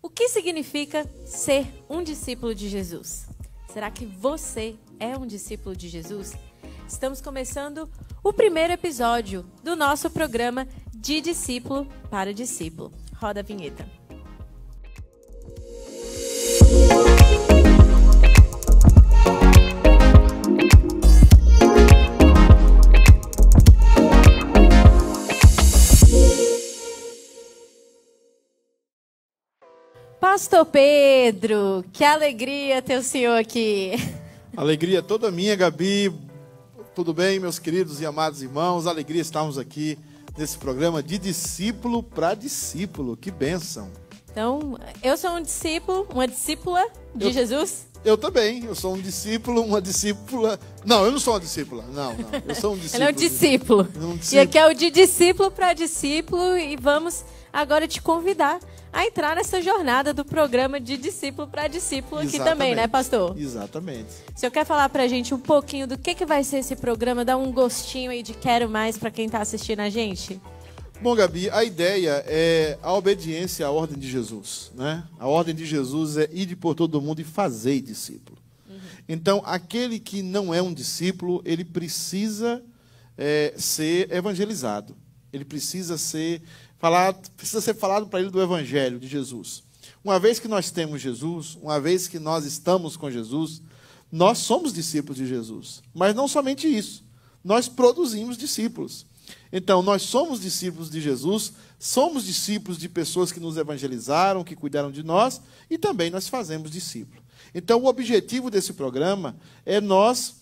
O que significa ser um discípulo de Jesus? Será que você é um discípulo de Jesus? Estamos começando o primeiro episódio do nosso programa De Discípulo para Discípulo. Roda a vinheta. Pastor Pedro, que alegria ter o senhor aqui. Alegria toda minha, Gabi. Tudo bem, meus queridos e amados irmãos? Alegria estarmos aqui nesse programa de discípulo para discípulo. Que bênção. Então, eu sou um discípulo, uma discípula de Jesus? Eu também. Eu sou um discípulo, uma discípula. Não, eu não sou uma discípula. Não. Eu sou um discípulo. Ele é um discípulo. E aqui é o de discípulo para discípulo e vamos agora te convidar a entrar nessa jornada do programa de discípulo para discípulo aqui também, né, pastor? Exatamente. O senhor quer falar pra gente um pouquinho do que vai ser esse programa, dar um gostinho aí de quero mais para quem tá assistindo a gente? Bom, Gabi, a ideia é a obediência à ordem de Jesus, né? A ordem de Jesus é ir por todo mundo e fazer discípulo. Então, aquele que não é um discípulo, ele precisa ser evangelizado. Ele precisa ser falado para ele do Evangelho de Jesus. Uma vez que nós temos Jesus, uma vez que nós estamos com Jesus, nós somos discípulos de Jesus. Mas não somente isso, nós produzimos discípulos. Então, nós somos discípulos de Jesus, somos discípulos de pessoas que nos evangelizaram, que cuidaram de nós, e também nós fazemos discípulo. Então, o objetivo desse programa é nós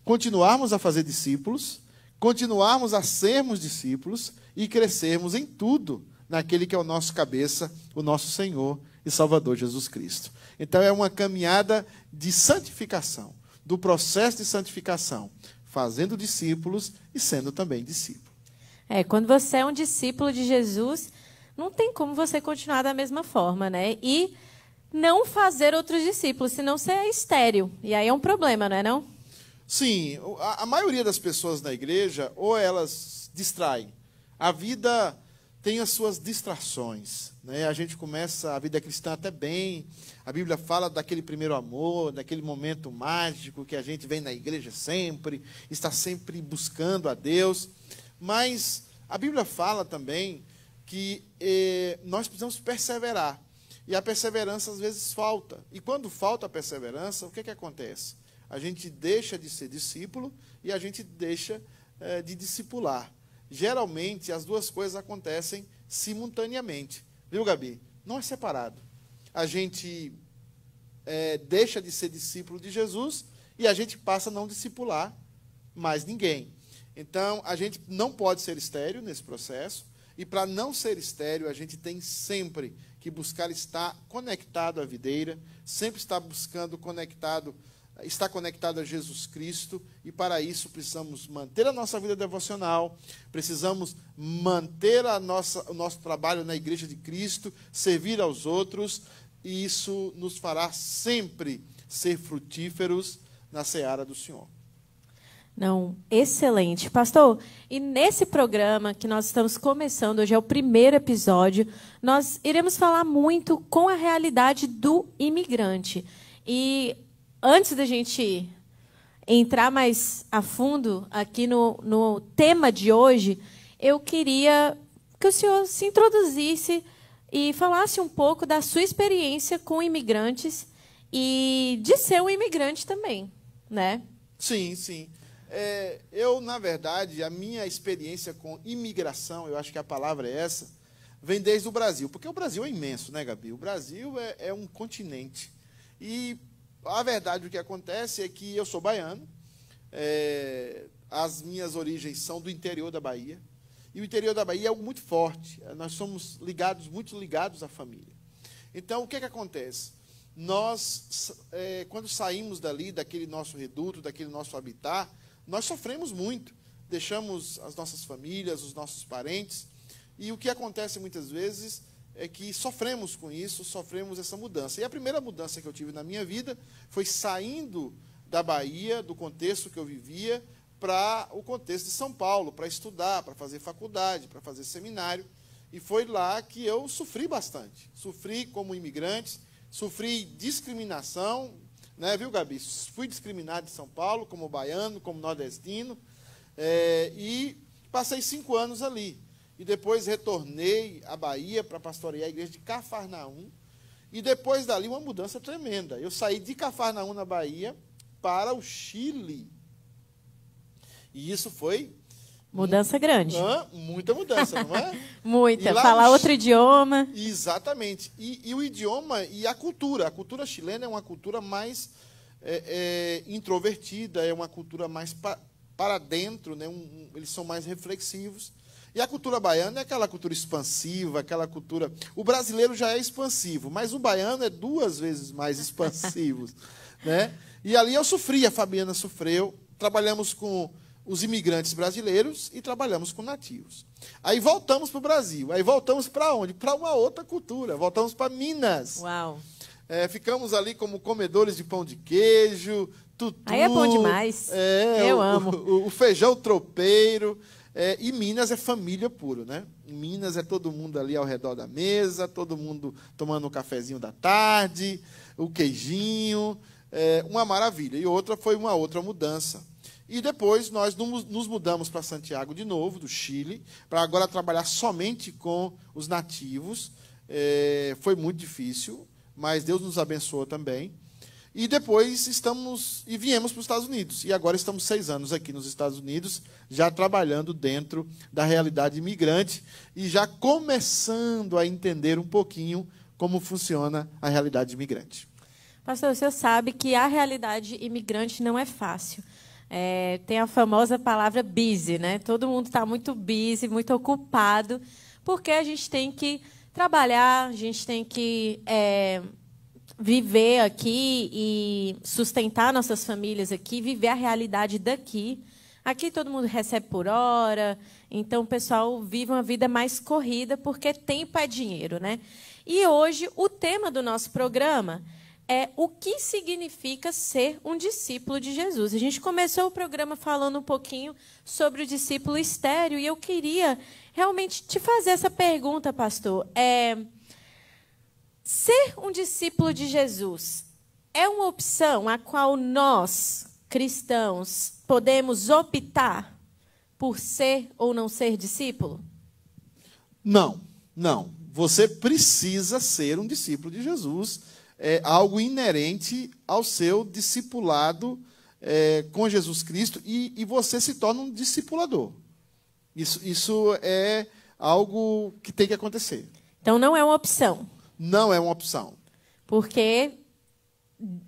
continuarmos a fazer discípulos, continuarmos a sermos discípulos e crescermos em tudo naquele que é o nosso cabeça, o nosso Senhor e Salvador Jesus Cristo. Então é uma caminhada de santificação, do processo de santificação, fazendo discípulos e sendo também discípulo. Quando você é um discípulo de Jesus, não tem como você continuar da mesma forma, né? E não fazer outros discípulos, senão você é estéril. E aí é um problema, não é não? Sim, a maioria das pessoas na igreja, ou elas distraem. A vida tem as suas distrações, né? A gente começa a vida cristã até bem, a Bíblia fala daquele primeiro amor, daquele momento mágico que a gente vem na igreja sempre, está sempre buscando a Deus, mas a Bíblia fala também que nós precisamos perseverar, e a perseverança às vezes falta, e quando falta a perseverança, o que acontece? A gente deixa de ser discípulo e a gente deixa de discipular. Geralmente, as duas coisas acontecem simultaneamente. Viu, Gabi? Não é separado. A gente deixa de ser discípulo de Jesus e a gente passa a não discipular mais ninguém. Então, a gente não pode ser estéril nesse processo. E para não ser estéril, a gente tem sempre que buscar estar conectado à videira, sempre estar buscando está conectado a Jesus Cristo, e para isso precisamos manter a nossa vida devocional, precisamos manter o nosso trabalho na Igreja de Cristo, servir aos outros, e isso nos fará sempre ser frutíferos na seara do Senhor. Não, excelente. Pastor, e nesse programa que nós estamos começando, hoje é o primeiro episódio, nós iremos falar muito com a realidade do imigrante. E antes da gente entrar mais a fundo aqui no tema de hoje, eu queria que o senhor se introduzisse e falasse um pouco da sua experiência com imigrantes e de ser um imigrante também, né? Sim, sim. Eu, na verdade, a minha experiência com imigração, eu acho que a palavra é essa, vem desde o Brasil. Porque o Brasil é imenso, né, Gabi? O Brasil é um continente. E a verdade, o que acontece é que eu sou baiano, as minhas origens são do interior da Bahia, e o interior da Bahia é algo muito forte, nós somos muito ligados à família. Então, o que acontece? Nós, quando saímos daquele nosso reduto, daquele nosso habitat, nós sofremos muito, deixamos as nossas famílias, os nossos parentes, e o que acontece muitas vezes é que sofremos com isso, sofremos essa mudança. E a primeira mudança que eu tive na minha vida foi saindo da Bahia, do contexto que eu vivia, para o contexto de São Paulo, para estudar, para fazer faculdade, para fazer seminário. E foi lá que eu sofri bastante. Sofri como imigrante, sofri discriminação, né, viu, Gabi? Fui discriminado em São Paulo, como baiano, como nordestino, e passei 5 anos ali. E depois retornei à Bahia para pastorear a igreja de Cafarnaum. E depois dali uma mudança tremenda. Eu saí de Cafarnaum, na Bahia, para o Chile. E isso foi... Mudança grande. Muita mudança, não é? Muita. Falar outro idioma. Exatamente. E o idioma e a cultura. A cultura chilena é uma cultura mais introvertida, é uma cultura mais para dentro, né? Eles são mais reflexivos. E a cultura baiana é aquela cultura expansiva, aquela cultura... O brasileiro já é expansivo, mas o baiano é 2 vezes mais expansivo. Né? E ali eu sofri, a Fabiana sofreu. Trabalhamos com os imigrantes brasileiros e trabalhamos com nativos. Aí voltamos para o Brasil. Aí voltamos para onde? Para uma outra cultura. Voltamos para Minas. Uau! Ficamos ali como comedores de pão de queijo, tutu. Aí é bom demais. Eu amo. O feijão tropeiro. E Minas é família pura, né? Em Minas é todo mundo ali ao redor da mesa, todo mundo tomando um cafezinho da tarde, o queijinho, uma maravilha. E outra foi uma outra mudança. E depois nós nos mudamos para Santiago de novo, do Chile, para agora trabalhar somente com os nativos. Foi muito difícil, mas Deus nos abençoou também. E depois viemos para os Estados Unidos. E agora estamos 6 anos aqui nos Estados Unidos, já trabalhando dentro da realidade imigrante e já começando a entender um pouquinho como funciona a realidade imigrante. Pastor, o senhor sabe que a realidade imigrante não é fácil. Tem a famosa palavra busy, né? Todo mundo está muito busy, muito ocupado, porque a gente tem que trabalhar, a gente tem que... viver aqui e sustentar nossas famílias aqui, viver a realidade daqui. Aqui todo mundo recebe por hora, então o pessoal vive uma vida mais corrida, porque tempo é dinheiro, né? E hoje o tema do nosso programa é o que significa ser um discípulo de Jesus. A gente começou o programa falando um pouquinho sobre o discípulo estéril, e eu queria realmente te fazer essa pergunta, pastor. Ser um discípulo de Jesus é uma opção a qual nós, cristãos, podemos optar por ser ou não ser discípulo? Não. Você precisa ser um discípulo de Jesus. É algo inerente ao seu discipulado com Jesus Cristo, e você se torna um discipulador. Isso é algo que tem que acontecer. Então, não é uma opção. Não é uma opção. Porque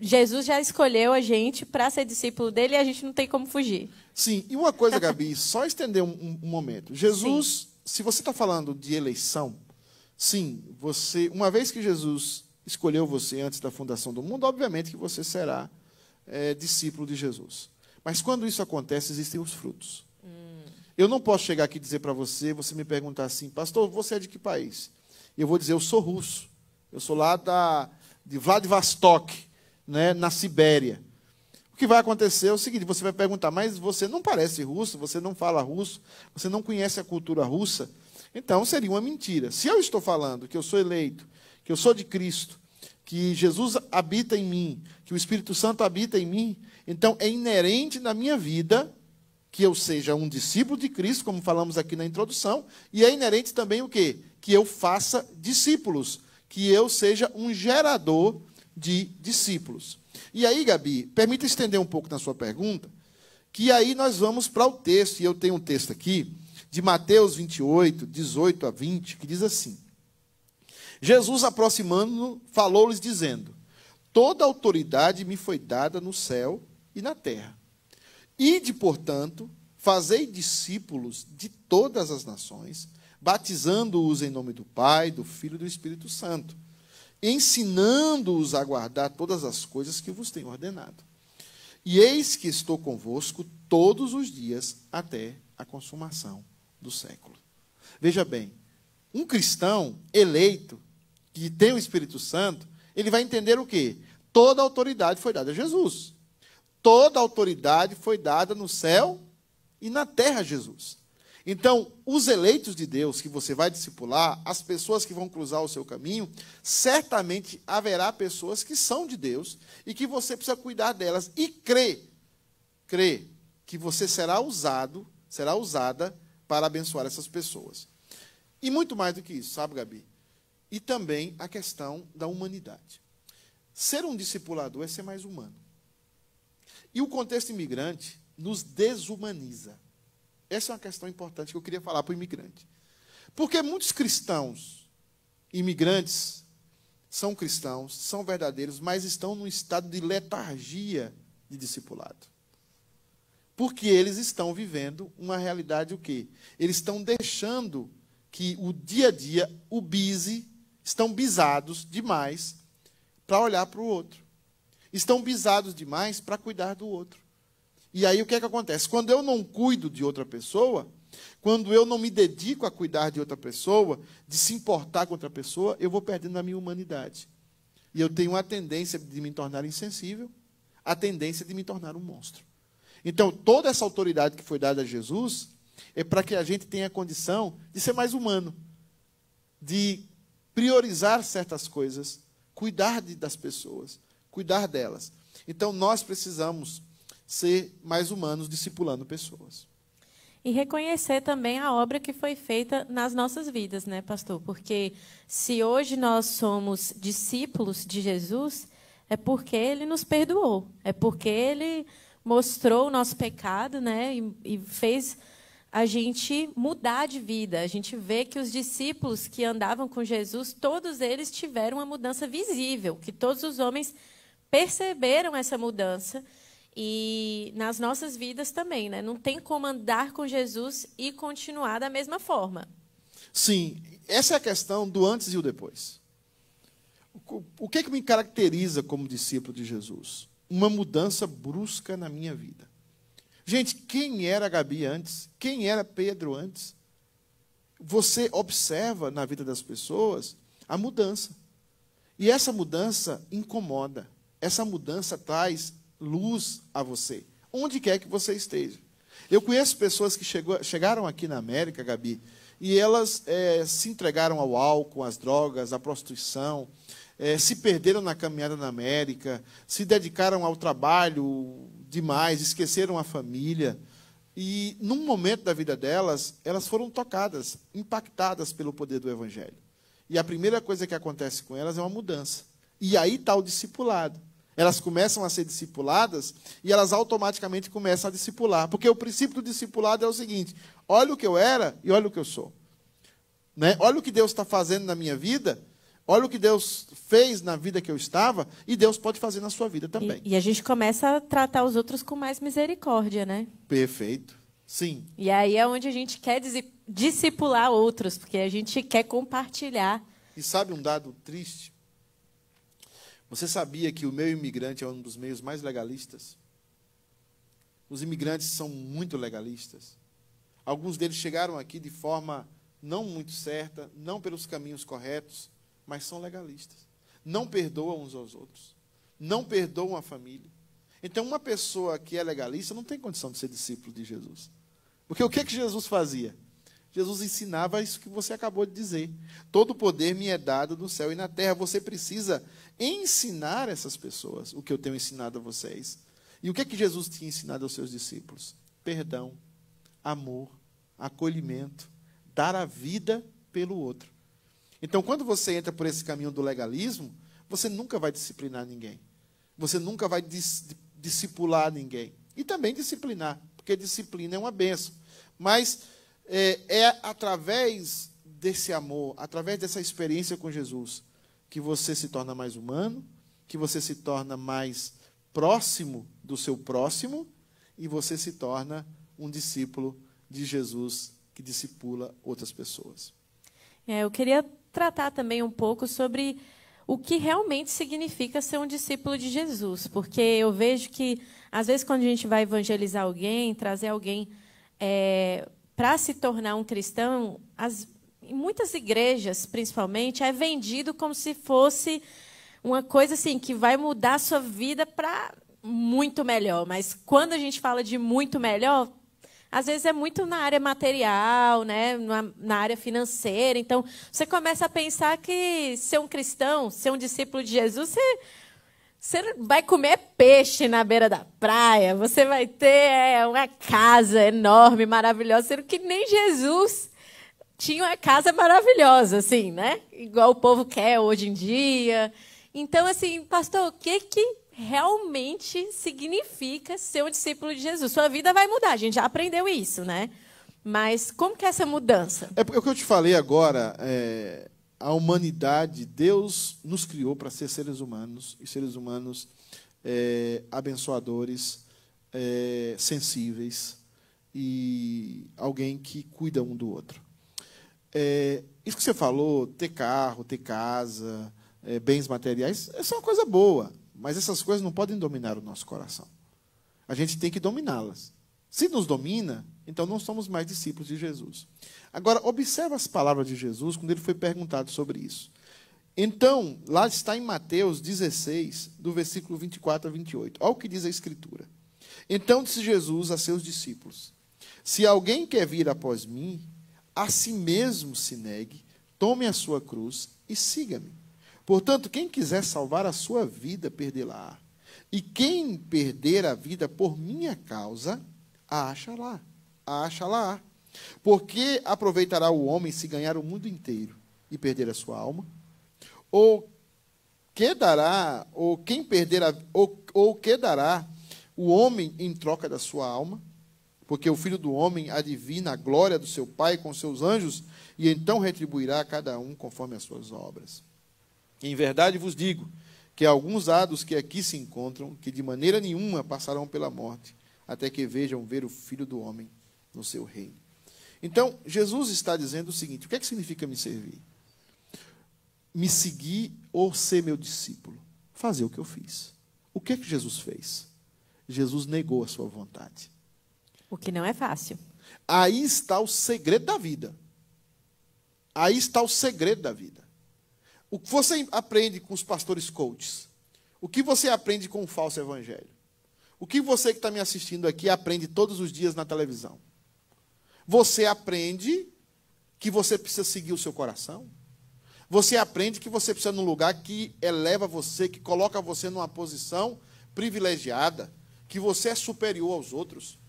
Jesus já escolheu a gente para ser discípulo dele e a gente não tem como fugir. Sim, e uma coisa, Gabi, só estender um momento. Jesus, se você está falando de eleição, sim, uma vez que Jesus escolheu você antes da fundação do mundo, obviamente que você será discípulo de Jesus. Mas quando isso acontece, existem os frutos. Eu não posso chegar aqui e dizer para você me perguntar assim, pastor, você é de que país? E eu vou dizer, eu sou russo. Eu sou lá de Vladivostok, né, na Sibéria. O que vai acontecer é o seguinte, você vai perguntar, mas você não parece russo, você não fala russo, você não conhece a cultura russa? Então, seria uma mentira. Se eu estou falando que eu sou eleito, que eu sou de Cristo, que Jesus habita em mim, que o Espírito Santo habita em mim, então é inerente na minha vida que eu seja um discípulo de Cristo, como falamos aqui na introdução, e é inerente também o quê? Que eu faça discípulos, que eu seja um gerador de discípulos. E aí, Gabi, permita estender um pouco na sua pergunta, que aí nós vamos para o texto, e eu tenho um texto aqui, de Mateus 28, 18 a 20, que diz assim, Jesus, aproximando, falou-lhes dizendo, toda autoridade me foi dada no céu e na terra. Ide, portanto, fazei discípulos de todas as nações, batizando-os em nome do Pai, do Filho e do Espírito Santo, ensinando-os a guardar todas as coisas que vos tenho ordenado. E eis que estou convosco todos os dias até a consumação do século. Veja bem, um cristão eleito, que tem o Espírito Santo, ele vai entender o quê? Toda a autoridade foi dada a Jesus. Toda a autoridade foi dada no céu e na terra a Jesus. Então, os eleitos de Deus que você vai discipular, as pessoas que vão cruzar o seu caminho, certamente haverá pessoas que são de Deus e que você precisa cuidar delas e crer que você será usada para abençoar essas pessoas. E muito mais do que isso, sabe, Gabi? E também a questão da humanidade. Ser um discipulador é ser mais humano. E o contexto imigrante nos desumaniza. Essa é uma questão importante que eu queria falar para o imigrante. Porque muitos cristãos, imigrantes, são cristãos, são verdadeiros, mas estão num estado de letargia de discipulado. Porque eles estão vivendo uma realidade o quê? Eles estão deixando que o dia a dia, o busy, estão bisados demais para olhar para o outro. Estão bisados demais para cuidar do outro. E aí o que é que acontece? Quando eu não cuido de outra pessoa, quando eu não me dedico a cuidar de outra pessoa, de se importar com outra pessoa, eu vou perdendo a minha humanidade. E eu tenho a tendência de me tornar insensível, a tendência de me tornar um monstro. Então, toda essa autoridade que foi dada a Jesus é para que a gente tenha a condição de ser mais humano, de priorizar certas coisas, cuidar das pessoas, cuidar delas. Então, nós precisamos ser mais humanos, discipulando pessoas. E reconhecer também a obra que foi feita nas nossas vidas, né, pastor? Porque se hoje nós somos discípulos de Jesus, é porque ele nos perdoou, é porque ele mostrou o nosso pecado, né, e fez a gente mudar de vida. A gente vê que os discípulos que andavam com Jesus, todos eles tiveram uma mudança visível, que todos os homens perceberam essa mudança. E nas nossas vidas também, né? Não tem como andar com Jesus e continuar da mesma forma. Sim, essa é a questão do antes e o depois. O que me caracteriza como discípulo de Jesus? Uma mudança brusca na minha vida. Gente, quem era Gabi antes? Quem era Pedro antes? Você observa na vida das pessoas a mudança. E essa mudança incomoda. Essa mudança traz luz a você, onde quer que você esteja. Eu conheço pessoas que chegaram aqui na América, Gabi, e elas se entregaram ao álcool, às drogas, à prostituição, se perderam na caminhada na América, se dedicaram ao trabalho demais, esqueceram a família, e num momento da vida delas, elas foram tocadas, impactadas pelo poder do Evangelho. E a primeira coisa que acontece com elas é uma mudança. E aí está o discipulado. Elas começam a ser discipuladas e elas automaticamente começam a discipular. Porque o princípio do discipulado é o seguinte: olha o que eu era e olha o que eu sou. Né? Olha o que Deus está fazendo na minha vida, olha o que Deus fez na vida que eu estava, e Deus pode fazer na sua vida também. E a gente começa a tratar os outros com mais misericórdia, né? Perfeito. Sim. E aí é onde a gente quer discipular outros, porque a gente quer compartilhar. E sabe um dado triste? Você sabia que o meio imigrante é um dos meios mais legalistas? Os imigrantes são muito legalistas. Alguns deles chegaram aqui de forma não muito certa, não pelos caminhos corretos, mas são legalistas. Não perdoam uns aos outros. Não perdoam a família. Então, uma pessoa que é legalista não tem condição de ser discípulo de Jesus. Porque o que Jesus fazia? Jesus ensinava isso que você acabou de dizer. Todo o poder me é dado no céu e na terra. Você precisa ensinar essas pessoas o que eu tenho ensinado a vocês. E o que Jesus tinha ensinado aos seus discípulos? Perdão, amor, acolhimento, dar a vida pelo outro. Então, quando você entra por esse caminho do legalismo, você nunca vai disciplinar ninguém. Você nunca vai discipular ninguém. E também disciplinar, porque disciplina é uma bênção. Mas é através desse amor, através dessa experiência com Jesus, que você se torna mais humano, que você se torna mais próximo do seu próximo, e você se torna um discípulo de Jesus que discipula outras pessoas. Eu queria tratar também um pouco sobre o que realmente significa ser um discípulo de Jesus, porque eu vejo que, às vezes, quando a gente vai evangelizar alguém, trazer alguém para se tornar um cristão, em muitas igrejas, principalmente, é vendido como se fosse uma coisa assim que vai mudar a sua vida para muito melhor. Mas quando a gente fala de muito melhor, às vezes é muito na área material, né? Na área financeira. Então, você começa a pensar que ser um cristão, ser um discípulo de Jesus, você vai comer peixe na beira da praia, você vai ter uma casa enorme, maravilhosa, sendo que nem Jesus tinha uma casa maravilhosa, assim, né? Igual o povo quer hoje em dia. Então, assim, pastor, o que realmente significa ser um discípulo de Jesus? Sua vida vai mudar, a gente já aprendeu isso, né? Mas como que é essa mudança? É porque o que eu te falei agora, a humanidade, Deus nos criou para ser seres humanos, e seres humanos abençoadores, sensíveis, e alguém que cuida um do outro. Isso que você falou, ter carro, ter casa, bens materiais, isso é uma coisa boa, mas essas coisas não podem dominar o nosso coração. A gente tem que dominá-las. Se nos domina, então não somos mais discípulos de Jesus. Agora, observa as palavras de Jesus quando ele foi perguntado sobre isso. Então, lá está em Mateus 16, do versículo 24 a 28. Olha o que diz a Escritura. Então disse Jesus a seus discípulos: se alguém quer vir após mim, a si mesmo se negue, tome a sua cruz e siga-me. Portanto, quem quiser salvar a sua vida, perdê-la. E quem perder a vida por minha causa, a acha-la. Porque aproveitará o homem se ganhar o mundo inteiro e perder a sua alma? Ou que dará o homem em troca da sua alma? Porque o Filho do Homem adivina a glória do seu Pai com seus anjos, e então retribuirá a cada um conforme as suas obras. Em verdade vos digo que alguns há dos que aqui se encontram, que de maneira nenhuma passarão pela morte, até que vejam ver o Filho do Homem no seu reino. Então, Jesus está dizendo o seguinte: o que é que significa me servir? Me seguir ou ser meu discípulo? Fazer o que eu fiz. O que é que Jesus fez? Jesus negou a sua vontade. O que não é fácil. Aí está o segredo da vida. Aí está o segredo da vida. O que você aprende com os pastores coaches? O que você aprende com o falso evangelho? O que você que está me assistindo aqui aprende todos os dias na televisão? Você aprende que você precisa seguir o seu coração? Você aprende que você precisa de um lugar que eleva você, que coloca você numa posição privilegiada, que você é superior aos outros?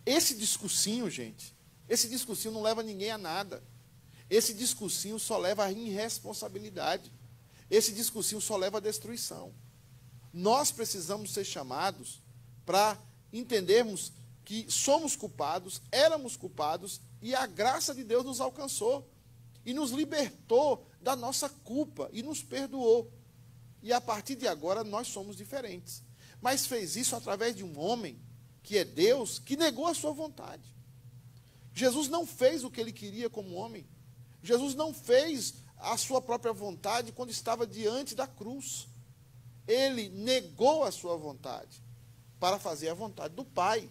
Esse discursinho, gente, esse discursinho não leva ninguém a nada. Esse discursinho só leva à irresponsabilidade. Esse discursinho só leva à destruição. Nós precisamos ser chamados para entendermos que somos culpados, éramos culpados, e a graça de Deus nos alcançou e nos libertou da nossa culpa e nos perdoou. E a partir de agora nós somos diferentes. Mas fez isso através de um homem, que é Deus, que negou a sua vontade. Jesus não fez o que ele queria como homem. Jesus não fez a sua própria vontade quando estava diante da cruz. Ele negou a sua vontade para fazer a vontade do Pai.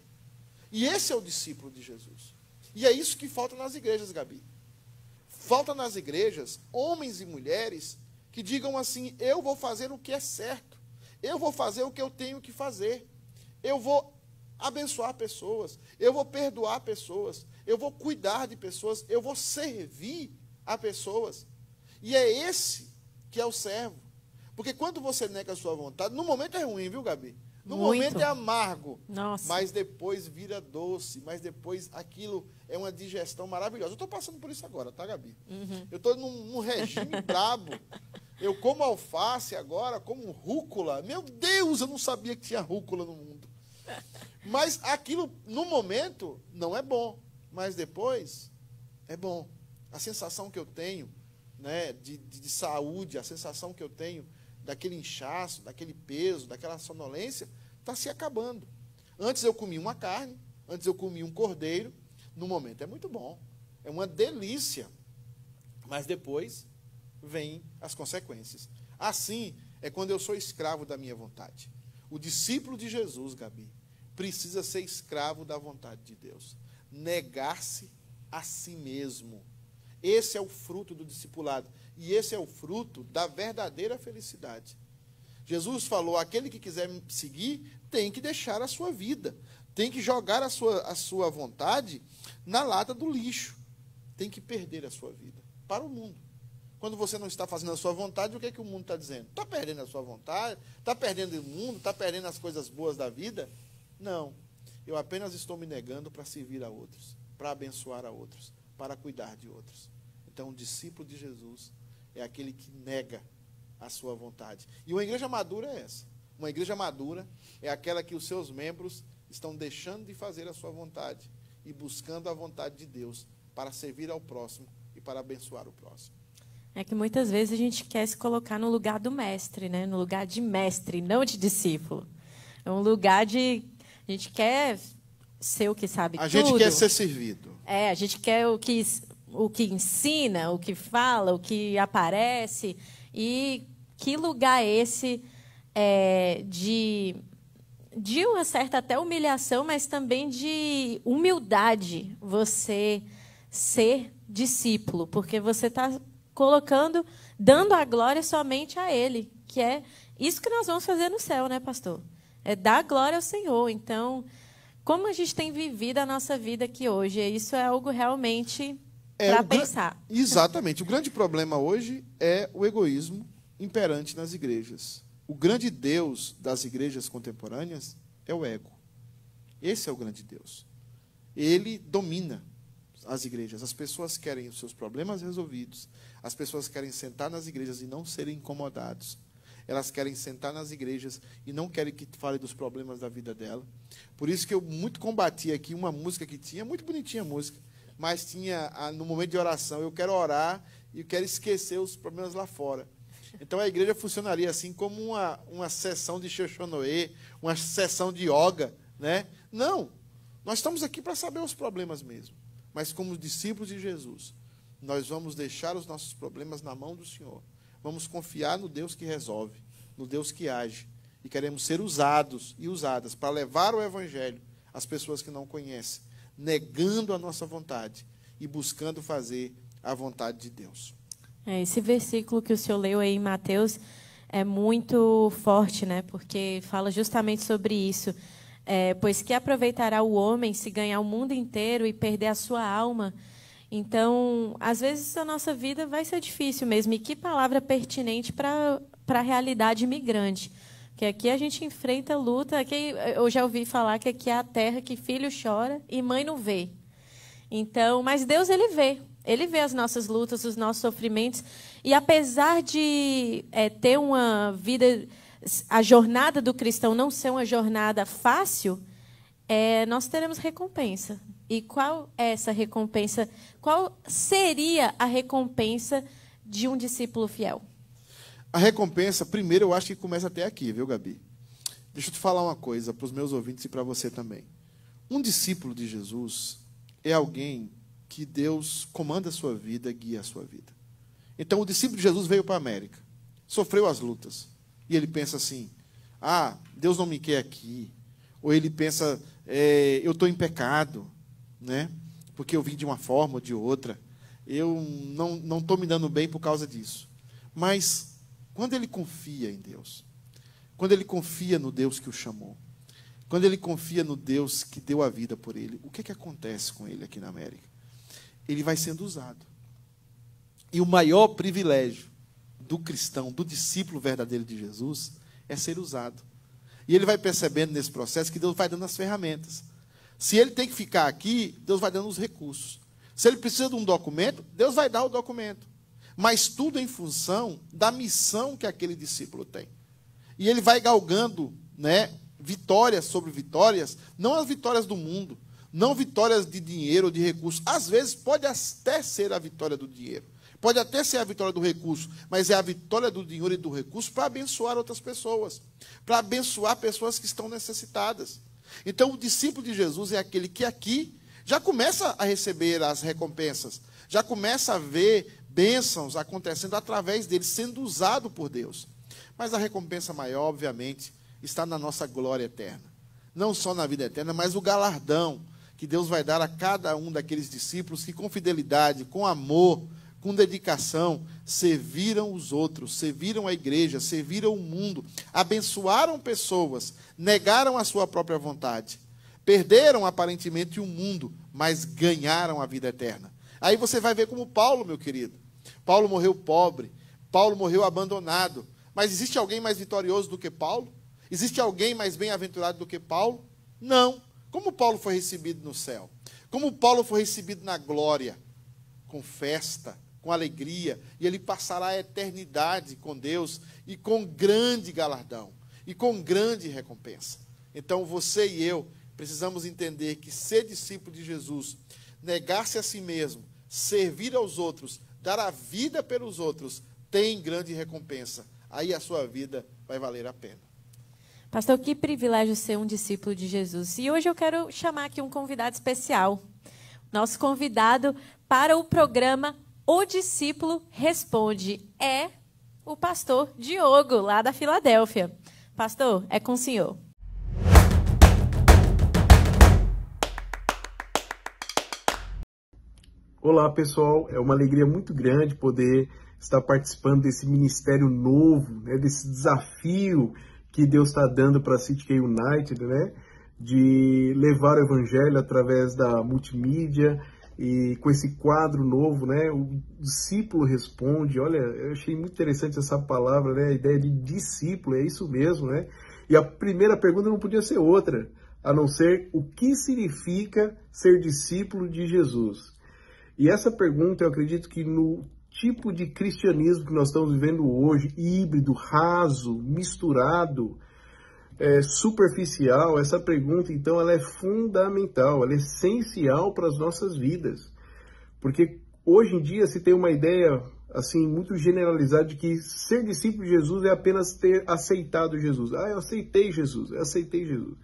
E esse é o discípulo de Jesus. E é isso que falta nas igrejas, Gabi. Falta nas igrejas homens e mulheres que digam assim: eu vou fazer o que é certo. Eu vou fazer o que eu tenho que fazer. Eu vou abençoar pessoas. Eu vou perdoar pessoas. Eu vou cuidar de pessoas. Eu vou servir a pessoas. E é esse que é o servo. Porque quando você nega a sua vontade, no momento é ruim, viu, Gabi? No momento é amargo. Nossa. Mas depois vira doce. Mas depois aquilo é uma digestão maravilhosa. Eu estou passando por isso agora, tá, Gabi? Uhum. Eu estou num regime brabo. Eu como alface agora, como rúcula. Meu Deus, eu não sabia que tinha rúcula no mundo. Mas aquilo, no momento, não é bom. Mas depois, é bom. A sensação que eu tenho, né, de saúde, a sensação que eu tenho daquele inchaço, daquele peso, daquela sonolência, está se acabando. Antes eu comia uma carne, antes eu comia um cordeiro. No momento é muito bom. É uma delícia. Mas depois vêm as consequências. Assim é quando eu sou escravo da minha vontade. O discípulo de Jesus, Gabi, precisa ser escravo da vontade de Deus. Negar-se a si mesmo. Esse é o fruto do discipulado. E esse é o fruto da verdadeira felicidade. Jesus falou: aquele que quiser me seguir tem que deixar a sua vida. tem que jogar a sua vontade na lata do lixo. Tem que perder a sua vida para o mundo. Quando você não está fazendo a sua vontade, o que é que o mundo está dizendo? Está perdendo a sua vontade? Está perdendo o mundo? Está perdendo as coisas boas da vida? Não. Eu apenas estou me negando para servir a outros, para abençoar a outros, para cuidar de outros. Então, um discípulo de Jesus é aquele que nega a sua vontade. E uma igreja madura é essa. Uma igreja madura é aquela que os seus membros estão deixando de fazer a sua vontade e buscando a vontade de Deus para servir ao próximo e para abençoar o próximo. É que muitas vezes a gente quer se colocar no lugar do mestre, né? No lugar de mestre, não de discípulo. É um lugar de... A gente quer ser o que sabe tudo. A gente quer ser servido. A gente quer o que ensina, o que fala, o que aparece. E que lugar é esse de uma certa até humilhação, mas também de humildade, você ser discípulo, porque você está dando a glória somente a Ele, que é isso que nós vamos fazer no céu, né, pastor? É dar glória ao Senhor. Então, como a gente tem vivido a nossa vida aqui hoje? Isso é algo realmente para pensar. Exatamente. O grande problema hoje é o egoísmo imperante nas igrejas. O grande Deus das igrejas contemporâneas é o ego. Esse é o grande Deus. Ele domina as igrejas. As pessoas querem os seus problemas resolvidos. As pessoas querem sentar nas igrejas e não serem incomodados. Elas querem sentar nas igrejas e não querem que fale dos problemas da vida dela. Por isso que eu muito combati aqui uma música que tinha, muito bonitinha a música, mas tinha, no momento de oração, eu quero orar e eu quero esquecer os problemas lá fora. Então, a igreja funcionaria assim como uma sessão de Xoxonoê, uma sessão de yoga, né? Não, nós estamos aqui para saber os problemas mesmo. Mas como discípulos de Jesus, nós vamos deixar os nossos problemas na mão do Senhor. Vamos confiar no Deus que resolve, no Deus que age. E queremos ser usados e usadas para levar o Evangelho às pessoas que não conhecem, negando a nossa vontade e buscando fazer a vontade de Deus. Esse versículo que o senhor leu aí em Mateus é muito forte, né? Porque fala justamente sobre isso. Pois que aproveitará o homem se ganhar o mundo inteiro e perder a sua alma? Então, às vezes, a nossa vida vai ser difícil mesmo. E que palavra pertinente para a realidade imigrante. Porque aqui a gente enfrenta luta. Aqui, eu já ouvi falar que aqui é a terra que filho chora e mãe não vê. Então, mas Deus, Ele vê. Ele vê as nossas lutas, os nossos sofrimentos. E apesar de ter uma vida... A jornada do cristão não ser uma jornada fácil, nós teremos recompensa. E qual é essa recompensa? Qual seria a recompensa de um discípulo fiel? A recompensa, primeiro, eu acho que começa até aqui, viu, Gabi? Deixa eu te falar uma coisa para os meus ouvintes e para você também. Um discípulo de Jesus é alguém que Deus comanda a sua vida, guia a sua vida. Então, o discípulo de Jesus veio para a América, sofreu as lutas. E ele pensa assim, Deus não me quer aqui. Ou ele pensa, eu estou em pecado, né? Porque eu vim de uma forma ou de outra. Eu não estou me dando bem por causa disso. Mas, quando ele confia em Deus, quando ele confia no Deus que o chamou, quando ele confia no Deus que deu a vida por ele, o que acontece com ele aqui na América? Ele vai sendo usado. E o maior privilégio do cristão, do discípulo verdadeiro de Jesus, é ser usado. E ele vai percebendo nesse processo que Deus vai dando as ferramentas. Se ele tem que ficar aqui, Deus vai dando os recursos. Se ele precisa de um documento, Deus vai dar o documento. Mas tudo em função da missão que aquele discípulo tem. E ele vai galgando, né, vitórias sobre vitórias, não as vitórias do mundo, não vitórias de dinheiro ou de recursos. Às vezes pode até ser a vitória do dinheiro. Pode até ser a vitória do recurso, mas é a vitória do dinheiro e do recurso para abençoar outras pessoas, para abençoar pessoas que estão necessitadas. Então, o discípulo de Jesus é aquele que aqui já começa a receber as recompensas, já começa a ver bênçãos acontecendo através dele, sendo usado por Deus. Mas a recompensa maior, obviamente, está na nossa glória eterna. Não só na vida eterna, mas o galardão que Deus vai dar a cada um daqueles discípulos que com fidelidade, com amor, com dedicação, serviram os outros, serviram a igreja, serviram o mundo, abençoaram pessoas, negaram a sua própria vontade, Perderam aparentemente o mundo, mas ganharam a vida eterna. Aí você vai ver como Paulo, meu querido. Paulo morreu pobre, Paulo morreu abandonado. Mas existe alguém mais vitorioso do que Paulo? Existe alguém mais bem-aventurado do que Paulo? Não. Como Paulo foi recebido no céu? Como Paulo foi recebido na glória? Com festa, com alegria. E ele passará a eternidade com Deus e com grande galardão. E com grande recompensa. Então você e eu precisamos entender que ser discípulo de Jesus, negar-se a si mesmo, servir aos outros, dar a vida pelos outros, tem grande recompensa. Aí a sua vida vai valer a pena. Pastor, que privilégio ser um discípulo de Jesus. E hoje eu quero chamar aqui um convidado especial. Nosso convidado para o programa O Discípulo Responde é o pastor Diogo, lá da Filadélfia. Pastor, é com o senhor. Olá, pessoal. É uma alegria muito grande poder estar participando desse ministério novo, né, desse desafio que Deus está dando para a City K United, né, de levar o evangelho através da multimídia e com esse quadro novo, né, o discípulo responde. Olha, eu achei muito interessante essa palavra, né, a ideia de discípulo, é isso mesmo, né? E a primeira pergunta não podia ser outra, a não ser o que significa ser discípulo de Jesus. E essa pergunta, eu acredito que no tipo de cristianismo que nós estamos vivendo hoje, híbrido, raso, misturado, superficial, essa pergunta, então, ela é fundamental, ela é essencial para as nossas vidas. Porque hoje em dia se tem uma ideia, assim, muito generalizada de que ser discípulo de Jesus é apenas ter aceitado Jesus. Ah, eu aceitei Jesus, eu aceitei Jesus.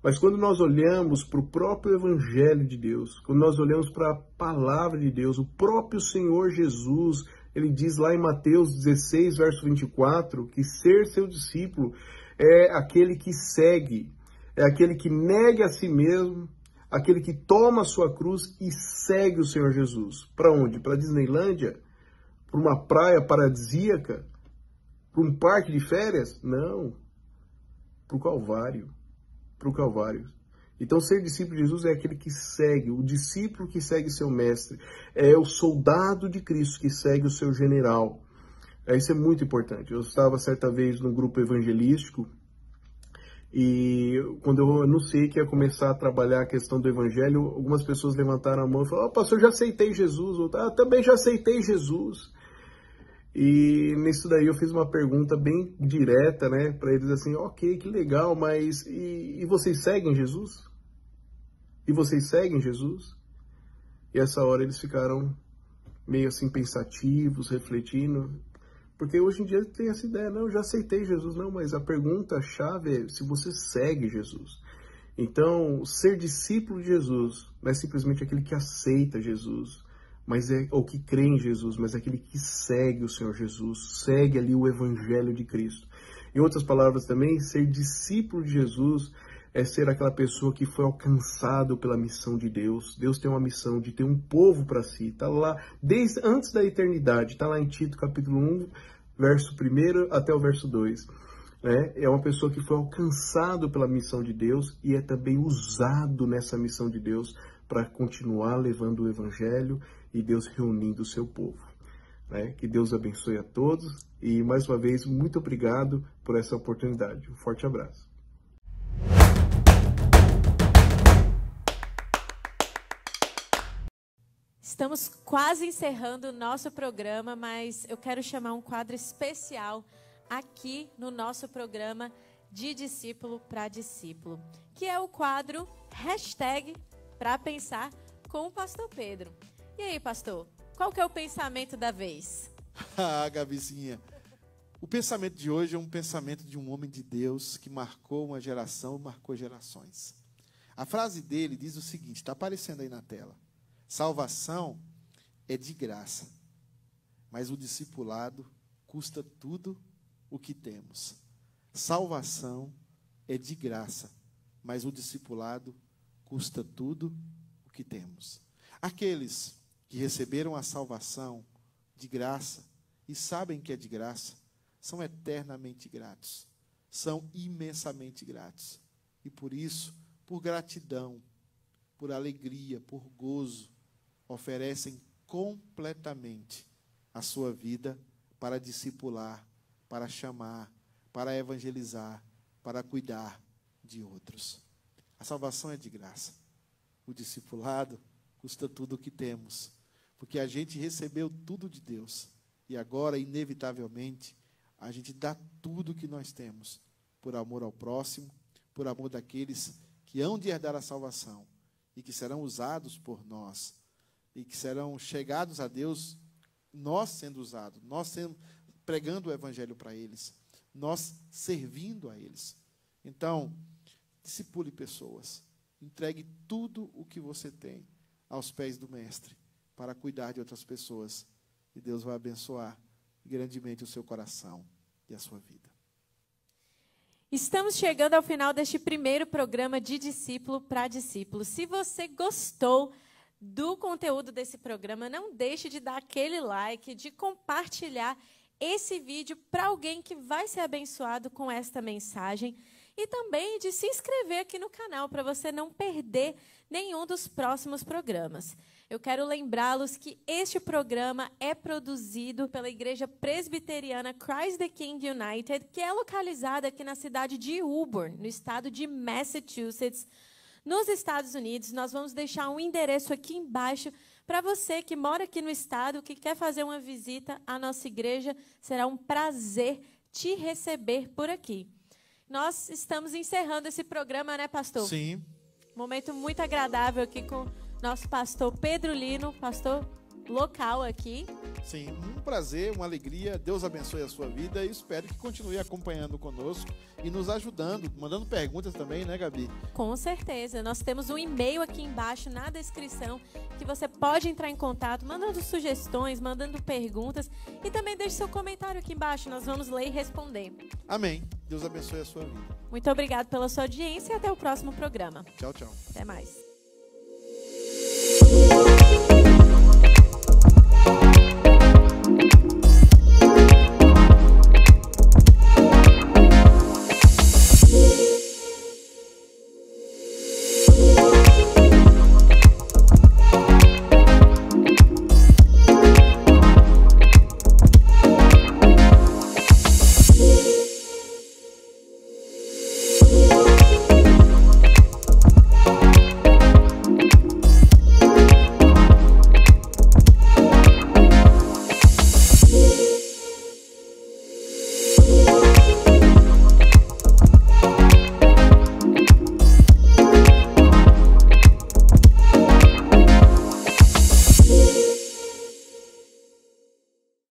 Mas quando nós olhamos para o próprio Evangelho de Deus, quando nós olhamos para a Palavra de Deus, o próprio Senhor Jesus, ele diz lá em Mateus 16, verso 24, que ser seu discípulo é aquele que segue, é aquele que nega a si mesmo, aquele que toma a sua cruz e segue o Senhor Jesus. Para onde? Para a Disneylândia? Para uma praia paradisíaca? Para um parque de férias? Não. Para o Calvário. Para o Calvário. Então, ser discípulo de Jesus é aquele que segue, o discípulo que segue seu mestre, é o soldado de Cristo que segue o seu general. Isso é muito importante. Eu estava certa vez num grupo evangelístico e quando eu anunciei que ia começar a trabalhar a questão do evangelho, algumas pessoas levantaram a mão e falaram: pastor, eu já aceitei Jesus. Ou, também já aceitei Jesus. E nisso daí eu fiz uma pergunta bem direta, né, para eles assim: ok, que legal, mas e vocês seguem Jesus? E vocês seguem Jesus? E essa hora eles ficaram meio assim pensativos, refletindo, porque hoje em dia tem essa ideia: não, eu já aceitei Jesus. Não, mas a pergunta-chave é se você segue Jesus. Então, ser discípulo de Jesus não é simplesmente aquele que aceita Jesus, ou que crê em Jesus, mas aquele que segue o Senhor Jesus, segue ali o Evangelho de Cristo. Em outras palavras também, ser discípulo de Jesus é ser aquela pessoa que foi alcançado pela missão de Deus. Deus tem uma missão de ter um povo para si, está lá desde antes da eternidade, está lá em Tito capítulo 1, verso 1 até o verso 2. É uma pessoa que foi alcançado pela missão de Deus e é também usado nessa missão de Deus para continuar levando o Evangelho e Deus reunindo o seu povo. Que Deus abençoe a todos e, mais uma vez, muito obrigado por essa oportunidade. Um forte abraço. Estamos quase encerrando o nosso programa, mas eu quero chamar um quadro especial aqui no nosso programa de discípulo para discípulo, que é o quadro #para pensar com o pastor Pedro. E aí, pastor, qual que é o pensamento da vez? Gabizinha, o pensamento de hoje é um pensamento de um homem de Deus que marcou uma geração, marcou gerações. A frase dele diz o seguinte, está aparecendo aí na tela: salvação é de graça, mas o discipulado custa tudo o que temos. Salvação é de graça, mas o discipulado custa tudo o que temos. Aqueles que receberam a salvação de graça e sabem que é de graça, são eternamente gratos, são imensamente gratos. E por isso, por gratidão, por alegria, por gozo, oferecem completamente a sua vida para discipular, para chamar, para evangelizar, para cuidar de outros. A salvação é de graça. O discipulado custa tudo o que temos, porque a gente recebeu tudo de Deus e agora, inevitavelmente, a gente dá tudo o que nós temos por amor ao próximo, por amor daqueles que hão de herdar a salvação e que serão usados por nós e que serão chegados a Deus, nós sendo usados, pregando o evangelho para eles, nós servindo a eles. Então, discipule pessoas, entregue tudo o que você tem aos pés do Mestre para cuidar de outras pessoas e Deus vai abençoar grandemente o seu coração e a sua vida. Estamos chegando ao final deste primeiro programa de Discípulo para Discípulo. Se você gostou do conteúdo desse programa, não deixe de dar aquele like, de compartilhar esse vídeo para alguém que vai ser abençoado com esta mensagem e também de se inscrever aqui no canal para você não perder nenhum dos próximos programas. Eu quero lembrá-los que este programa é produzido pela Igreja Presbiteriana Christ the King United, que é localizada aqui na cidade de Woburn, no estado de Massachusetts, nos Estados Unidos. Nós vamos deixar um endereço aqui embaixo para você que mora aqui no estado, que quer fazer uma visita à nossa igreja. Será um prazer te receber por aqui. Nós estamos encerrando esse programa, né, pastor? Sim. Momento muito agradável aqui com nosso pastor Pedro Lino, pastor local aqui. Sim, um prazer, uma alegria. Deus abençoe a sua vida e espero que continue acompanhando conosco e nos ajudando, mandando perguntas também, né, Gabi? Com certeza. Nós temos um e-mail aqui embaixo na descrição que você pode entrar em contato, mandando sugestões, mandando perguntas e também deixe seu comentário aqui embaixo. Nós vamos ler e responder. Amém. Deus abençoe a sua vida. Muito obrigado pela sua audiência e até o próximo programa. Tchau, tchau. Até mais.